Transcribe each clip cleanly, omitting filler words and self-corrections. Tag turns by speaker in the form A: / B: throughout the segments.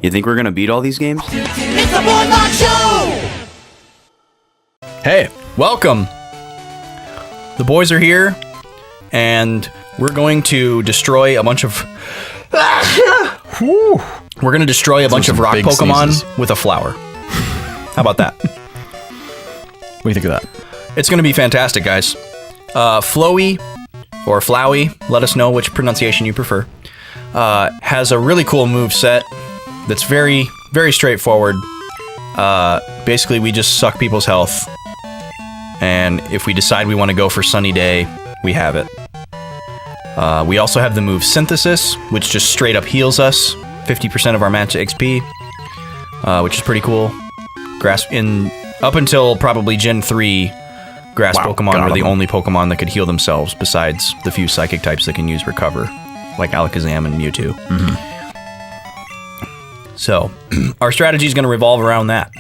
A: You think we're gonna beat all these games?
B: It's the BOYSLOCKE Show!
C: Hey, welcome. The boys are here, and we're going to destroy a bunch of... We're going to destroy a bunch of rock Pokemon with a flower. How about that?
D: What do you think of that?
C: It's going to be fantastic, guys. Flowy, or Flowey, let us know which pronunciation you prefer, has a really cool move set that's very, very straightforward. Basically, we just suck people's health, and if we decide we want to go for Sunny Day, we have it. We also have the move Synthesis, which just straight up heals us 50% of our match XP, which is pretty cool. Up until probably Gen 3, Grass Pokemon were the only Pokemon that could heal themselves, besides the few Psychic types that can use Recover, like Alakazam and Mewtwo. So, our strategy is going to revolve around that.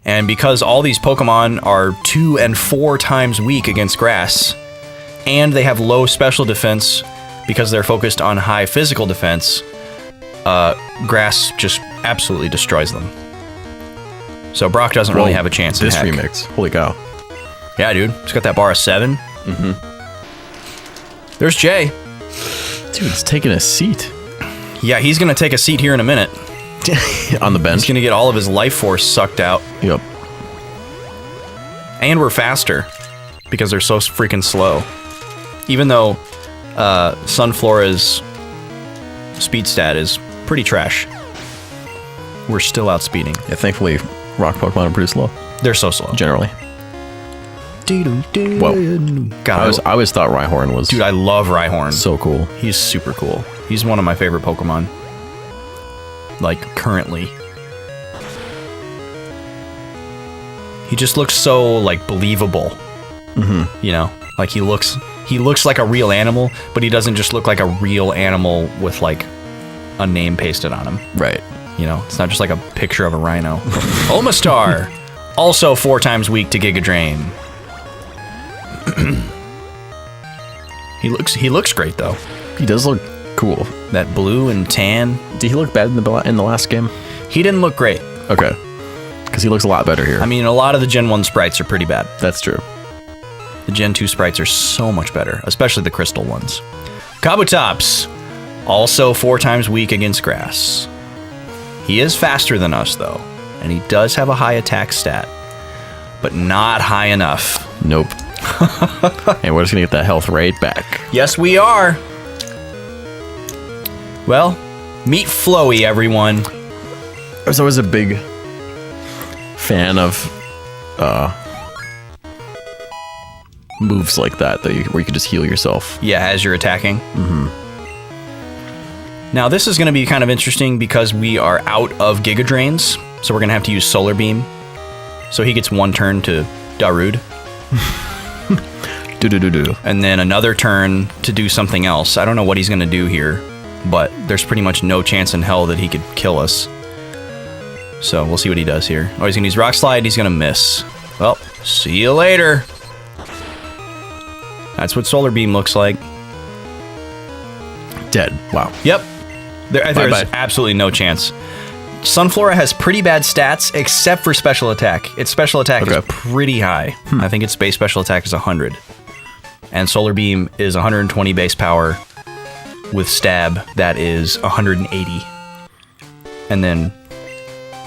C: And because all these Pokemon are 2 and 4 times weak against Grass, and they have low special defense because they're focused on high physical defense, Grass just absolutely destroys them. So Brock doesn't really have a chance in
D: this
C: Heck.
D: remix. Holy cow.
C: Yeah, dude. It's got that bar of 7. There's Jay.
D: Dude, it's taking a seat.
C: Yeah, he's going to take a seat here in a minute.
D: On the bench.
C: He's going to get all of his life force sucked out.
D: Yep.
C: And we're faster because they're so freaking slow. Even though Sunflora's speed stat is pretty trash, we're still outspeeding.
D: Yeah, thankfully, rock Pokemon are pretty slow.
C: They're so slow.
D: Generally. Whoa.
C: God,
D: I always thought Rhyhorn was...
C: Dude, I love Rhyhorn.
D: so cool.
C: He's super cool. He's one of my favorite Pokemon. Like, currently. He just looks so, like, believable. You know? Like, he looks like a real animal, but he doesn't just look like a real animal with, like, a name pasted on him.
D: Right.
C: You know? It's not just like a picture of a rhino. Omastar! Also 4 times weak to Giga Drain. He looks great, though.
D: He does look cool.
C: That blue and tan.
D: Did he look bad in the last game?
C: He didn't look great.
D: Okay. Because he looks a lot better here.
C: I mean, a lot of the Gen 1 sprites are pretty bad.
D: That's true.
C: The Gen 2 sprites are so much better, especially the crystal ones. Kabutops, also 4 times weak against Grass. He is faster than us, though, and he does have a high attack stat, but not high enough.
D: Nope. And we're just gonna get that health right back.
C: Yes, we are. Well, meet Flowey, everyone.
D: I was always a big fan of moves like that where you could just heal yourself.
C: Yeah, as you're attacking. Now, this is going to be kind of interesting because we are out of Giga Drains, so we're going to have to use Solar Beam. So he gets 1 turn to Darude. And then another turn to do something else. I don't know what he's going to do here, but there's pretty much no chance in hell that he could kill us. So we'll see what he does here. Oh, he's going to use Rock Slide. He's going to miss. Well, see you later. That's what Solar Beam looks like.
D: Dead. Wow.
C: Yep. There's absolutely no chance. Sunflora has pretty bad stats, except for special attack. Its special attack is pretty high. I think its base special attack is 100. And Solar Beam is 120 base power with Stab that is 180. And then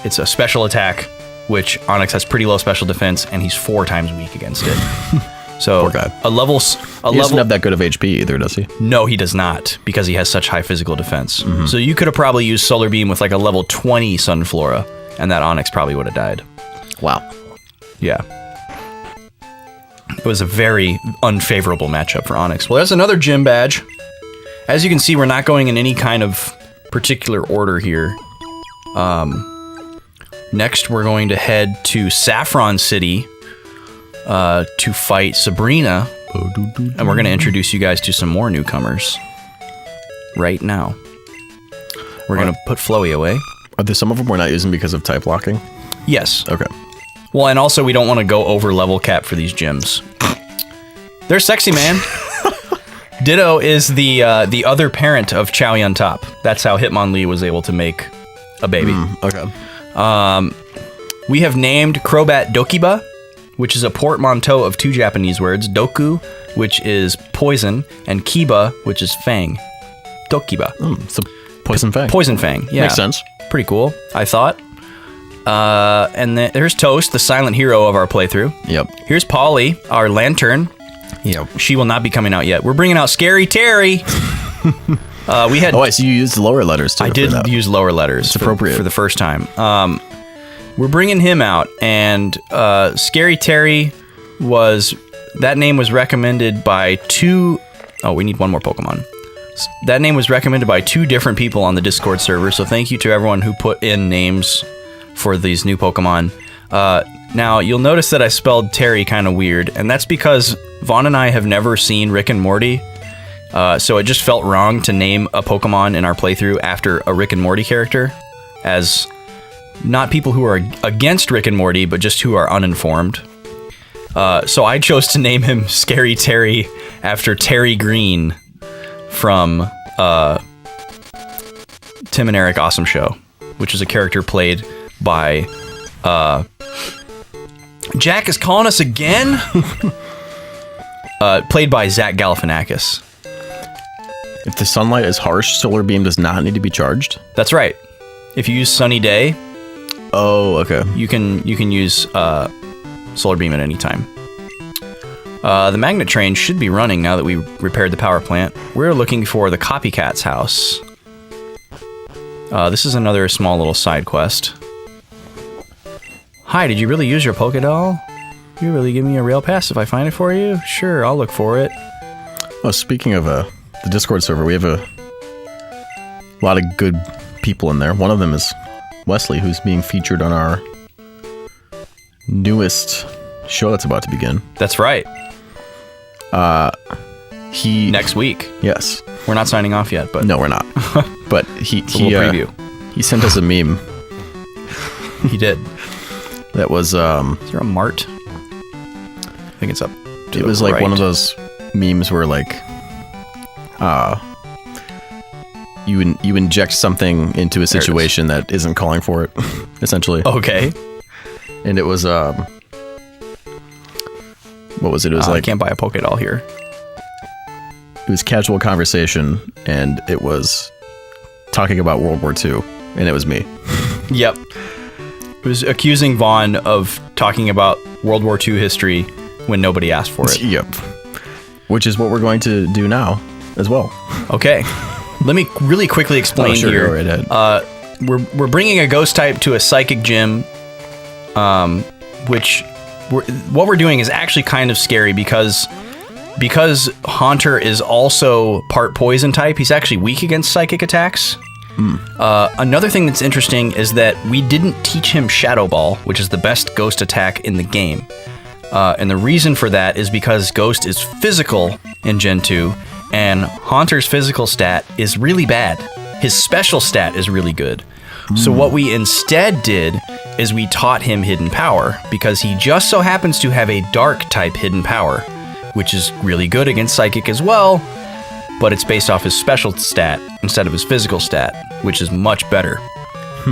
C: it's a special attack, which Onyx has pretty low special defense, and he's 4 times weak against it. So
D: Poor guy.
C: He doesn't
D: have that good of HP either, does he?
C: No, he does not, because he has such high physical defense. So you could have probably used Solar Beam with like a level 20 Sunflora, and that Onyx probably would have died.
D: Wow.
C: Yeah. It was a very unfavorable matchup for Onyx. Well, there's another gym badge. As you can see, we're not going in any kind of particular order here. Next, we're going to head to Saffron City to fight Sabrina, and we're going to introduce you guys to some more newcomers right now. We're going to put Flowey away.
D: Are there some of them we're not using because of type locking?
C: Yes.
D: Okay.
C: Well, and also we don't want to go over level cap for these gyms. They're sexy, man. Ditto is the other parent of Chow Yun Top. That's how Hitmonlee was able to make a baby.
D: Okay.
C: We have named Crobat Dokiba, which is a portmanteau of two Japanese words, doku, which is poison, and kiba, which is fang. Dokiba.
D: It's a poison fang.
C: Poison fang, yeah.
D: Makes sense.
C: Pretty cool, I thought. And then there's Toast, the silent hero of our playthrough.
D: Yep.
C: Here's Polly, our lantern.
D: Yep.
C: She will not be coming out yet. We're bringing out Scary Terry. We had.
D: Oh, I see you used lower letters too.
C: I did use lower letters. It's
D: appropriate
C: for the first time. We're bringing him out, and Scary Terry that name was recommended by two. Oh, we need one more Pokemon. That name was recommended by two different people on the Discord server. So thank you to everyone who put in names for these new Pokemon. Now, you'll notice that I spelled Terry kind of weird, and that's because Vaughn and I have never seen Rick and Morty, so it just felt wrong to name a Pokemon in our playthrough after a Rick and Morty character, as not people who are against Rick and Morty, but just who are uninformed. So I chose to name him Scary Terry after Terry Green from Tim and Eric Awesome Show, which is a character played by... Jack is calling us again? Played by Zach Galifianakis.
D: If the sunlight is harsh, solar beam does not need to be charged.
C: That's right. If you use Sunny Day,
D: oh, okay.
C: you can use solar beam at any time. The magnet train should be running now that we repaired the power plant. We're looking for the Copycat's house. This is another small little side quest. Hi, did you really use your Pokédoll? You really give me a rail pass if I find it for you? Sure, I'll look for it.
D: Oh, speaking of the Discord server, we have a lot of good people in there. One of them is Wesley, who's being featured on our newest show that's about to begin.
C: That's right. Next week.
D: Yes.
C: We're not signing off yet, but...
D: No, we're not. But he
C: preview.
D: He sent us a meme.
C: He did.
D: That was...
C: Is there a Mart? I think it's up to
D: It was
C: the
D: like
C: right.
D: one of those memes where like... You inject something into a situation that isn't calling for it, essentially.
C: Okay.
D: And it was... what was it? It was
C: I
D: like...
C: can't buy a Pokédoll here.
D: It was casual conversation, and it was talking about World War II, and it was me.
C: Yep. It was accusing Vaughn of talking about World War II history when nobody asked for it.
D: Yep. Which is what we're going to do now, as well.
C: Okay. Let me really quickly explain
D: sure,
C: here.
D: go right ahead.
C: We're bringing a ghost type to a psychic gym, what we're doing is actually kind of scary because Haunter is also part poison type. He's actually weak against psychic attacks. Another thing that's interesting is that we didn't teach him Shadow Ball, which is the best ghost attack in the game. And the reason for that is because Ghost is physical in Gen 2, and Haunter's physical stat is really bad. His special stat is really good. So what we instead did is we taught him Hidden Power, because he just so happens to have a Dark type Hidden Power, which is really good against Psychic as well, but it's based off his special stat instead of his physical stat, which is much better.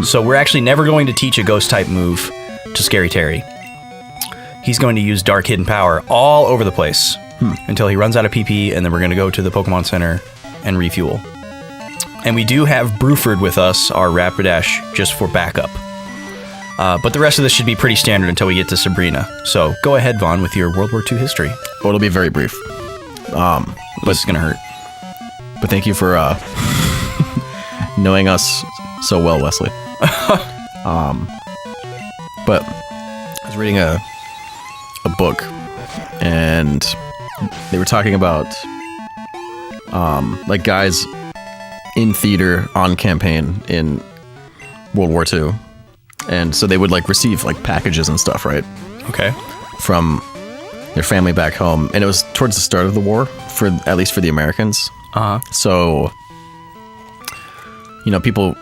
C: So we're actually never going to teach a Ghost type move to Scary Terry. He's going to use Dark Hidden Power all over the place until he runs out of PP, and then we're going to go to the Pokemon Center and refuel. And we do have Bruford with us, our Rapidash, just for backup. But the rest of this should be pretty standard until we get to Sabrina. So go ahead, Vaughn, with your World War II history.
D: Well, it'll be very brief.
C: This is going to hurt.
D: But thank you for knowing us so well, Wesley. But I was reading a book, and they were talking about like guys in theater on campaign in World War II. And so they would like receive like packages and stuff, right?
C: Okay.
D: From their family back home. And it was towards the start of the war, for at least for the Americans. So, you know, people,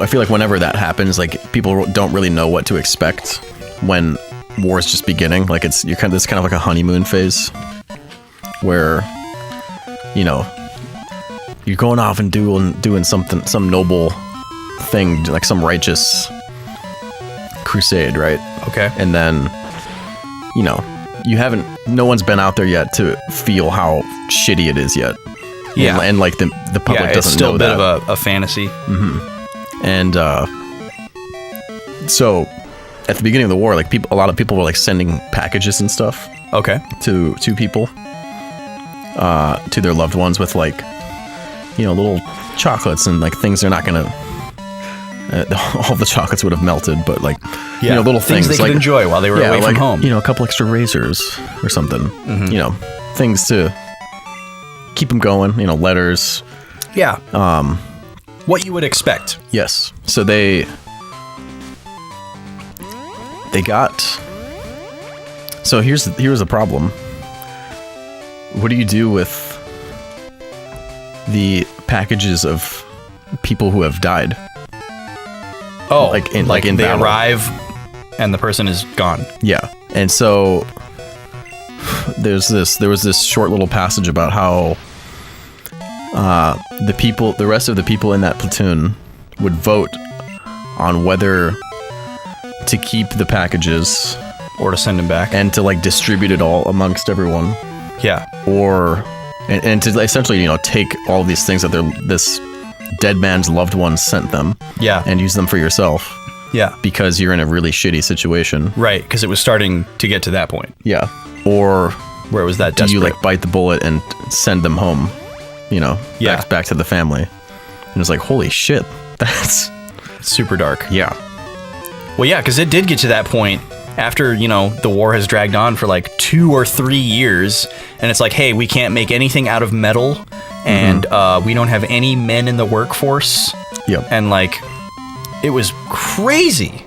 D: I feel like whenever that happens, like people don't really know what to expect when war is just beginning. Like it's kind of like a honeymoon phase where, you know, you're going off and doing something, some noble thing, like some righteous crusade, right?
C: Okay.
D: And then, you know, no one's been out there yet to feel how shitty it is yet.
C: Yeah.
D: And like the public doesn't
C: it's still
D: know
C: a bit
D: that.
C: of a fantasy.
D: And so at the beginning of the war, like a lot of people were like sending packages and stuff
C: Okay.
D: to people, to their loved ones with like, you know, little chocolates and like things they're not gonna. All the chocolates would have melted, but like, you know, little things
C: they could
D: like,
C: enjoy while they were away
D: like,
C: from home.
D: you know, a couple extra razors or something. You know, things to keep them going. You know, letters.
C: Yeah. What you would expect.
D: Yes. So they got. So here's the problem. What do you do with the packages of people who have died?
C: Oh,
D: like in
C: they
D: battle.
C: arrive and the person is gone.
D: Yeah. And so there was this short little passage about how the rest of the people in that platoon would vote on whether to keep the packages
C: Or to send him back.
D: and to like distribute it all amongst everyone,
C: Yeah.
D: or and to essentially, you know, take all these things that this dead man's loved ones sent them
C: Yeah.
D: and use them for yourself
C: Yeah.
D: because you're in a really shitty situation.
C: Right, because it was starting to get to that point
D: Yeah. Or
C: where it was that
D: do
C: desperate.
D: you like bite the bullet and send them home, you know,
C: Yeah.
D: back to the family? And it's like, holy shit, that's
C: super dark.
D: yeah.
C: Well, yeah, because it did get to that point after, you know, the war has dragged on for like 2 or 3 years, and it's like, hey, we can't make anything out of metal, and we don't have any men in the workforce,
D: Yep.
C: and like, it was crazy.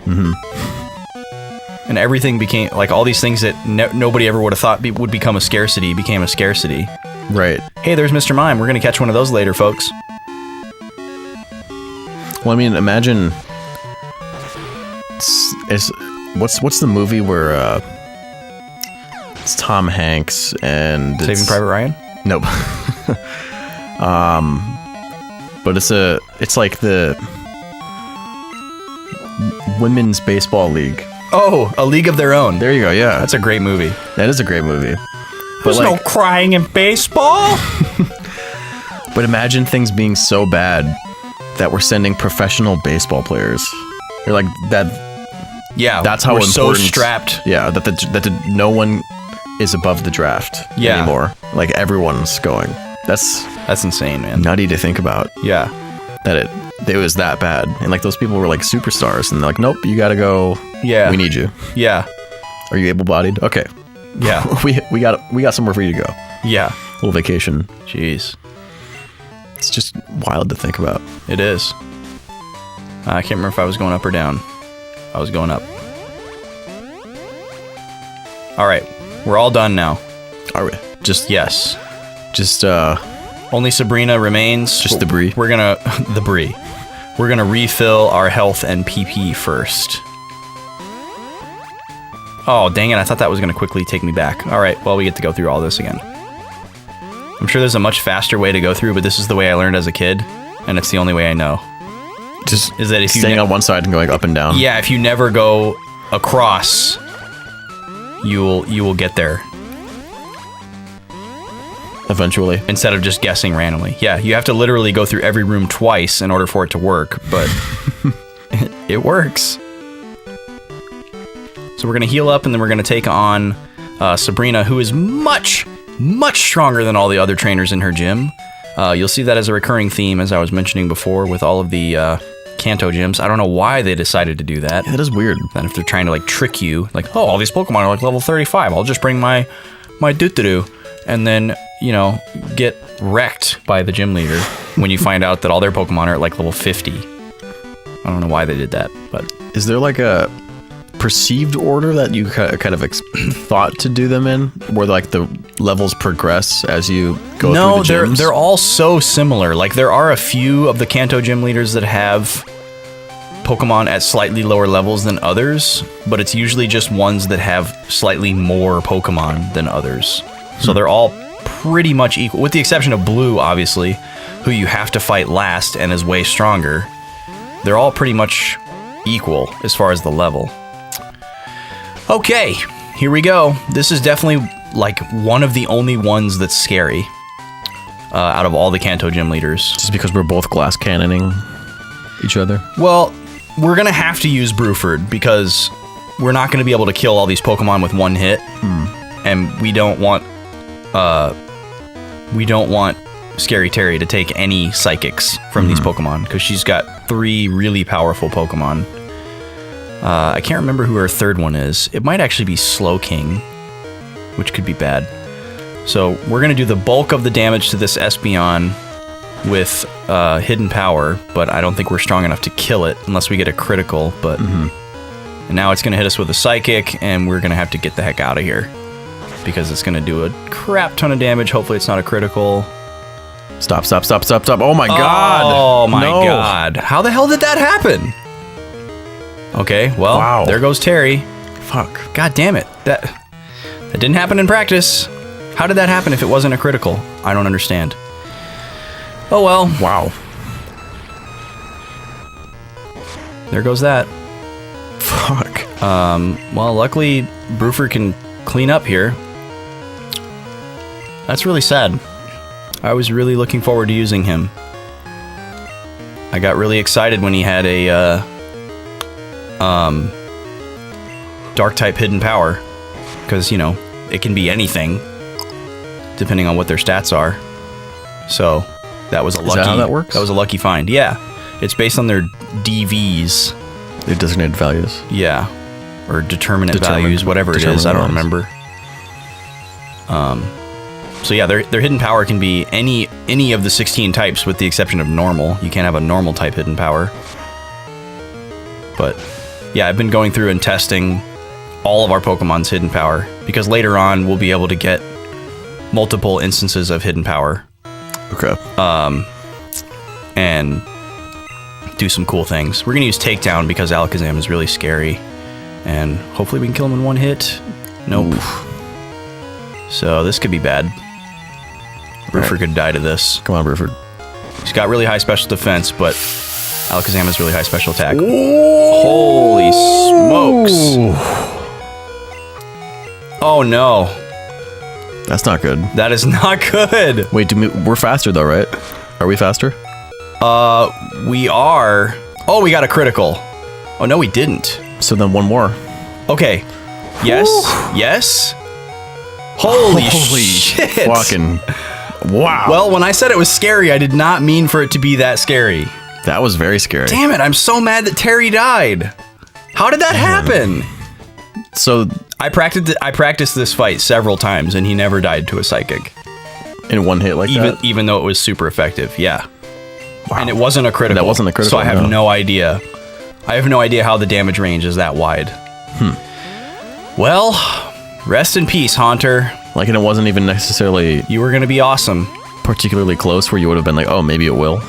C: And everything became, like, all these things that nobody ever would have thought would become a scarcity became a scarcity.
D: Right.
C: Hey, there's Mr. Mime. We're going to catch one of those later, folks.
D: Well, I mean, imagine what's the movie where it's Tom Hanks and
C: Saving Private Ryan?
D: Nope. But it's like the Women's Baseball League.
C: Oh, A League of Their Own.
D: There you go. Yeah,
C: That's a great movie.
D: that is a great movie. But
C: There's no crying in baseball.
D: but imagine things being so bad that we're sending professional baseball players. You're like that.
C: Yeah,
D: That's how
C: we're
D: important.
C: so strapped.
D: Yeah, that no one is above the draft anymore. Like everyone's going.
C: That's insane, man.
D: Nutty to think about.
C: Yeah,
D: That it was that bad, and like those people were like superstars, and they're like, nope, you gotta go.
C: Yeah.
D: We need you.
C: yeah,
D: Are you able-bodied? Okay.
C: yeah,
D: we got somewhere for you to go.
C: yeah.
D: Little vacation.
C: Jeez,
D: It's just wild to think about.
C: it is. I can't remember if I was going up or down. I was going up. All right, we're all done now.
D: Are we? Just
C: Yes.
D: Only
C: Sabrina remains.
D: Just the Brie.
C: We're gonna the Brie. We're gonna refill our health and PP first. Oh, dang it, I thought that was gonna quickly take me back. All right, well, we get to go through all this again. I'm sure there's a much faster way to go through, but this is the way I learned as a kid, and it's the only way I know.
D: just
C: Is that if you
D: staying on one side and going up and down.
C: Yeah, if you never go across, you will get there
D: Eventually.
C: instead of just guessing randomly. Yeah, you have to literally go through every room twice in order for it to work, but it works. So we're gonna heal up, and then we're gonna take on Sabrina, who is much stronger than all the other trainers in her gym. You'll see that as a recurring theme, as I was mentioning before, with all of the Kanto gyms. I don't know why they decided to do that.
D: Yeah, that is weird.
C: Then if they're trying to like trick you, like, oh, all these Pokemon are like level 35, I'll just bring my doo-doo, and then, you know, get wrecked by the gym leader when you find out that all their Pokemon are at like level 50. I don't know why they did that, but
D: Is there like a perceived order that you kind of thought to do them in, where like the levels progress as you go
C: no,
D: through the gyms?
C: they're all so similar. Like, there are a few of the Kanto gym leaders that have Pokemon at slightly lower levels than others, but it's usually just ones that have slightly more Pokemon than others. So they're all pretty much equal, with the exception of Blue, obviously. who you have to fight last and is way stronger, they're all pretty much equal as far as the level. Okay, here we go. This is definitely like one of the only ones that's scary out of all the Kanto gym leaders.
D: Just because we're both glass cannoning each other?
C: Well, we're going to have to use Bruford because we're not going to be able to kill all these Pokemon with one hit. And we don't want Scary Terry to take any psychics from these Pokemon because she's got 3 really powerful Pokemon. I can't remember who her third one is. It might actually be Slowking, which could be bad. So we're going to do the bulk of the damage to this Espeon with Hidden Power, but I don't think we're strong enough to kill it unless we get a critical. But and now it's going to hit us with a Psychic, and we're going to have to get the heck out of here because it's going to do a crap ton of damage. Hopefully it's not a critical.
D: Stop. Oh my god.
C: Oh my god. How the hell did that happen? Okay, well, there goes Terry.
D: Fuck.
C: God damn it. That didn't happen in practice. How did that happen if it wasn't a critical? I don't understand. Oh well.
D: Wow.
C: There goes that.
D: Fuck.
C: Well, luckily, Bruford can clean up here. That's really sad. I was really looking forward to using him. I got really excited when he had a Dark type Hidden Power, because, you know, it can be anything depending on what their stats are. So that was a lucky.
D: Is that how that works?
C: That was a lucky find. Yeah, it's based on their DVs.
D: Their designated values.
C: Yeah, or determinate values, whatever it is. I don't remember. So yeah, their Hidden Power can be any of the 16 types with the exception of normal. You can't have a normal type Hidden Power. But yeah, I've been going through and testing all of our Pokemon's Hidden Power because later on we'll be able to get multiple instances of Hidden Power.
D: Okay.
C: And do some cool things. We're gonna use Takedown because Alakazam is really scary, and hopefully we can kill him in one hit. Nope. Oof. So this could be bad. Bruford could die to this.
D: Come on, Bruford.
C: He's got really high special defense, but Alakazam has really high special attack. Ooh. Holy smokes! Oh no.
D: That's not good.
C: That is not good.
D: Wait, we're faster though, right? Are we faster?
C: We are. Oh, we got a critical. Oh no, we didn't.
D: So then one more.
C: Okay. Yes. Ooh. Yes. Holy shit.
D: Fucking wow.
C: Well, when I said it was scary, I did not mean for it to be that scary.
D: That was very scary.
C: Damn it, I'm so mad that Terry died. How did that happen?
D: So
C: I practiced this fight several times and he never died to a Psychic.
D: In one hit like that?
C: Even though it was super effective, yeah.
D: Wow.
C: And it wasn't a critical.
D: That wasn't a critical.
C: So I have no idea. I have no idea how the damage range is that wide. Well, rest in peace, Haunter.
D: Like, and it wasn't even necessarily...
C: You were going to be awesome.
D: Particularly close where you would have been like, oh, maybe it will.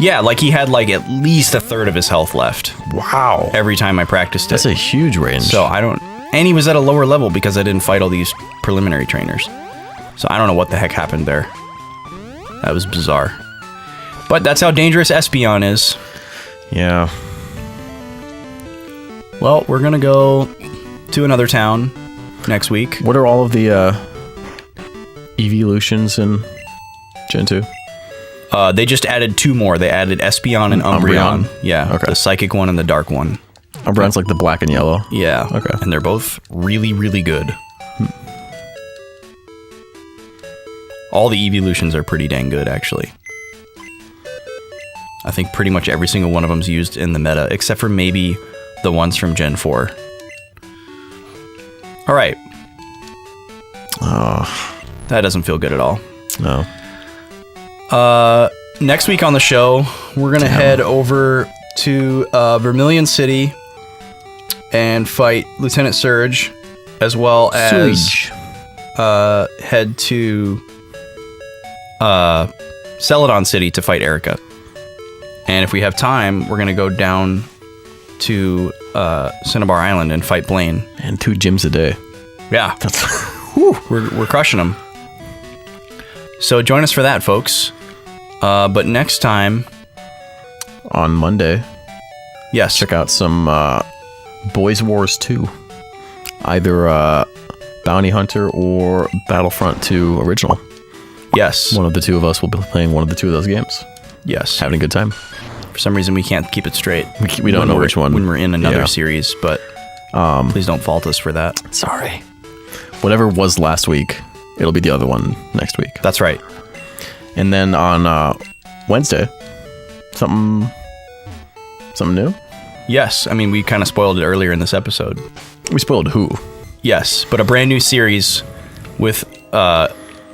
C: Yeah, like he had like at least a third of his health left.
D: Wow.
C: Every time I practiced it.
D: That's a huge range.
C: So I don't... And he was at a lower level because I didn't fight all these preliminary trainers. So I don't know what the heck happened there. That was bizarre. But that's how dangerous Espeon is.
D: Yeah.
C: Well, we're going to go to another town next week.
D: What are all of the evolutions in Gen 2?
C: They just added 2 more. They added Espeon and Umbreon. Yeah, okay. The Psychic one and the Dark one.
D: Umbreon's like the black and yellow?
C: Yeah.
D: Okay.
C: And they're both really, really good. All the evolutions are pretty dang good, actually. I think pretty much every single one of them's used in the meta, except for maybe the ones from Gen 4. All right.
D: Oh.
C: That doesn't feel good at all.
D: No.
C: Next week on the show, we're going to head over to Vermilion City and fight Lieutenant Surge, as well as head to Celadon City to fight Erica. And if we have time, we're going to go down to Cinnabar Island and fight Blaine.
D: And 2 gyms a day.
C: Yeah. We're crushing them. So join us for that, folks. But next time,
D: On Monday,
C: yes,
D: check out some Boys Wars 2. Either Bounty Hunter or Battlefront 2 Original.
C: yes,
D: One of the two of us will be playing one of the two of those games.
C: yes.
D: Having a good time.
C: For some reason, we can't keep it straight.
D: We don't know which one.
C: When we're in another
D: Yeah.
C: series, but please don't fault us for that.
D: Sorry. Whatever was last week, it'll be the other one next week.
C: That's right.
D: And then on Wednesday, something new?
C: Yes, I mean, we kind of spoiled it earlier in this episode.
D: We spoiled who?
C: Yes, but a brand new series with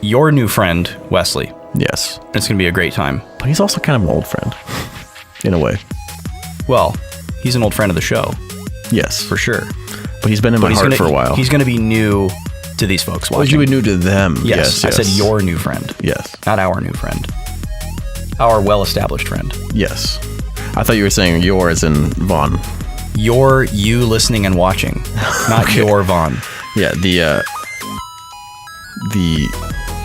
C: your new friend, Wesley.
D: Yes.
C: It's going to be a great time.
D: But he's also kind of an old friend. In a way.
C: Well, he's an old friend of the show,
D: Yes.
C: for sure.
D: But he's been in my
C: He's
D: heart
C: gonna,
D: for a while.
C: He's going to be new to these folks
D: Well,
C: watching.
D: you would new to them.
C: Yes, I said your new friend,
D: Yes.
C: not our new friend. Our well-established friend.
D: Yes. I thought you were saying your as in Vaughn.
C: You listening and watching, not
D: Okay.
C: your Vaughn.
D: Yeah, the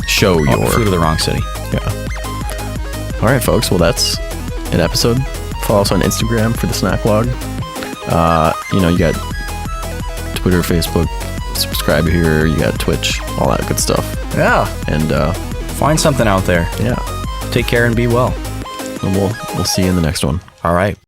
D: show
C: Oh,
D: your.
C: flew to the wrong city.
D: Yeah. All right, folks. Well, that's an episode. Follow us on Instagram for the snack log. You got Twitter, Facebook. Subscribe here. You got Twitch. All that good stuff.
C: Yeah.
D: And
C: Find something out there.
D: yeah,
C: Take care and be well.
D: and we'll see you in the next one.
C: All right.